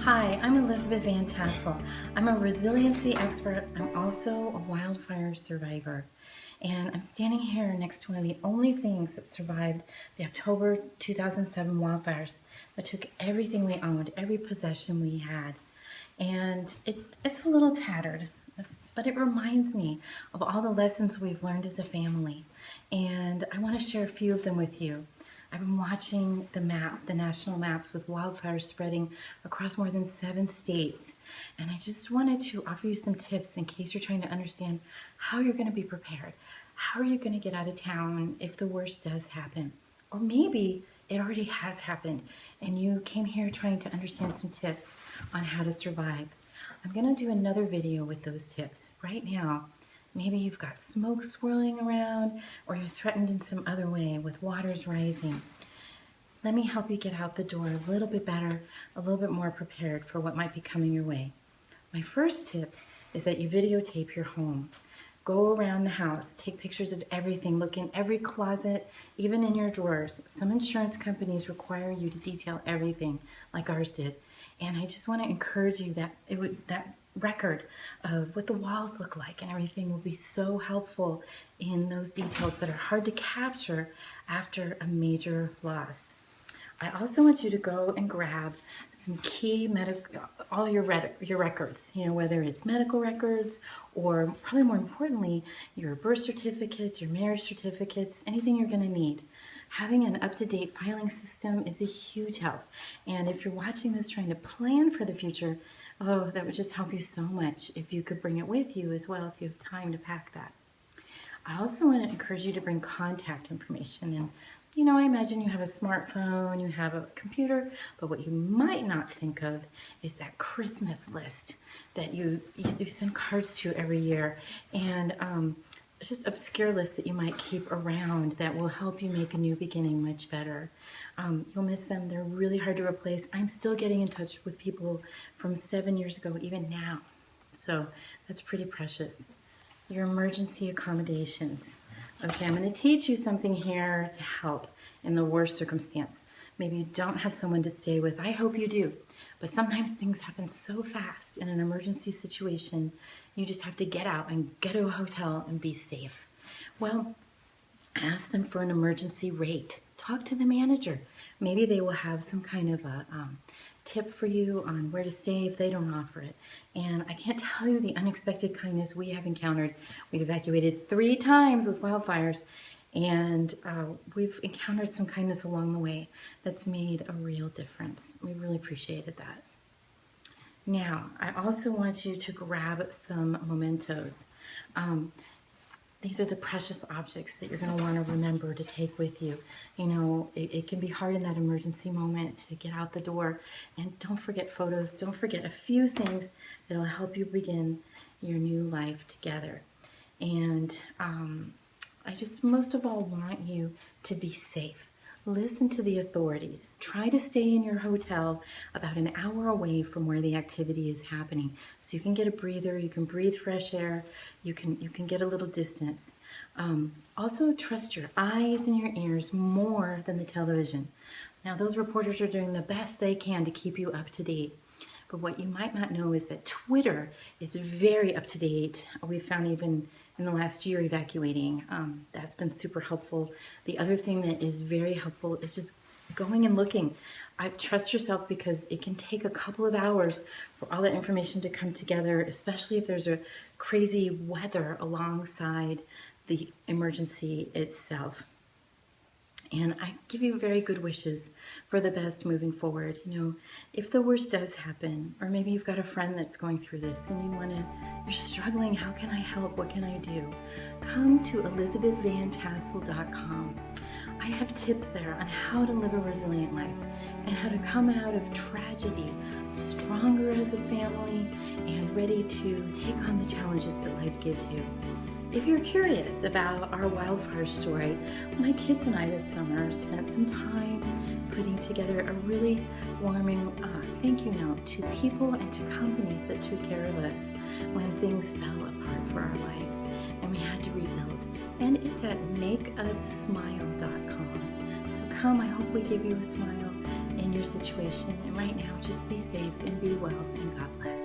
Hi, I'm Elizabeth Van Tassel. I'm a resiliency expert. I'm also a wildfire survivor. And I'm standing here next to one of the only things that survived the October 2007 wildfires that took everything we owned, every possession we had. And it's a little tattered, but it reminds me of all the lessons we've learned as a family. And I want to share a few of them with you. I've been watching the national maps with wildfires spreading across more than 7 states. And I just wanted to offer you some tips in case you're trying to understand how you're going to be prepared. How are you going to get out of town if the worst does happen? Or maybe it already has happened and you came here trying to understand some tips on how to survive. I'm going to do another video with those tips. Right now, maybe you've got smoke swirling around or you're threatened in some other way with waters rising. Let me help you get out the door a little bit better, a little bit more prepared for what might be coming your way. My first tip is that you videotape your home. Go around the house, take pictures of everything, look in every closet, even in your drawers. Some insurance companies require you to detail everything like ours did. And I just want to encourage you that that record of what the walls look like and everything will be so helpful in those details that are hard to capture after a major loss. I also want you to go and grab some key all your records, whether it's medical records or probably more importantly, your birth certificates, your marriage certificates, anything you're going to need. Having an up-to-date filing system is a huge help. And if you're watching this trying to plan for the future, oh, that would just help you so much if you could bring it with you as well if you have time to pack that. I also want to encourage you to bring contact information. And I imagine you have a smartphone, you have a computer, but what you might not think of is that Christmas list that you send cards to every year, and just obscure lists that you might keep around that will help you make a new beginning much better. You'll miss them. They're really hard to replace. I'm still getting in touch with people from 7 years ago, even now. So that's pretty precious. Your emergency accommodations. Okay, I'm going to teach you something here to help in the worst circumstance. Maybe you don't have someone to stay with. I hope you do. But sometimes things happen so fast in an emergency situation, you just have to get out and get to a hotel and be safe. Well, ask them for an emergency rate. Talk to the manager. Maybe they will have some kind of a tip for you on where to stay if they don't offer it. And I can't tell you the unexpected kindness we have encountered. We've evacuated 3 times with wildfires, and we've encountered some kindness along the way that's made a real difference. We really appreciated that. Now, I also want you to grab some mementos. These are the precious objects that you're going to want to remember to take with you. It can be hard in that emergency moment to get out the door. And don't forget photos. Don't forget a few things that will help you begin your new life together. And I just most of all want you to be safe. Listen to the authorities. Try to stay in your hotel about an hour away from where the activity is happening, so you can get a breather, you can breathe fresh air, you can get a little distance. Also, trust your eyes and your ears more than the television. Now, those reporters are doing the best they can to keep you up to date. But what you might not know is that Twitter is very up to date. We found even in the last year evacuating. That's been super helpful. The other thing that is very helpful is just going and looking. Trust yourself, because it can take a couple of hours for all that information to come together, especially if there's a crazy weather alongside the emergency itself. And I give you very good wishes for the best moving forward. If the worst does happen, or maybe you've got a friend that's going through this and you're struggling, how can I help? What can I do? Come to elizabethvantassel.com. I have tips there on how to live a resilient life and how to come out of tragedy stronger as a family and ready to take on the challenges that life gives you. If you're curious about our wildfire story, my kids and I this summer spent some time putting together a really warming thank you note to people and to companies that took care of us when things fell apart for our life and we had to rebuild. And it's at makeussmile.com. So come, I hope we give you a smile in your situation. And right now, just be safe and be well, and God bless.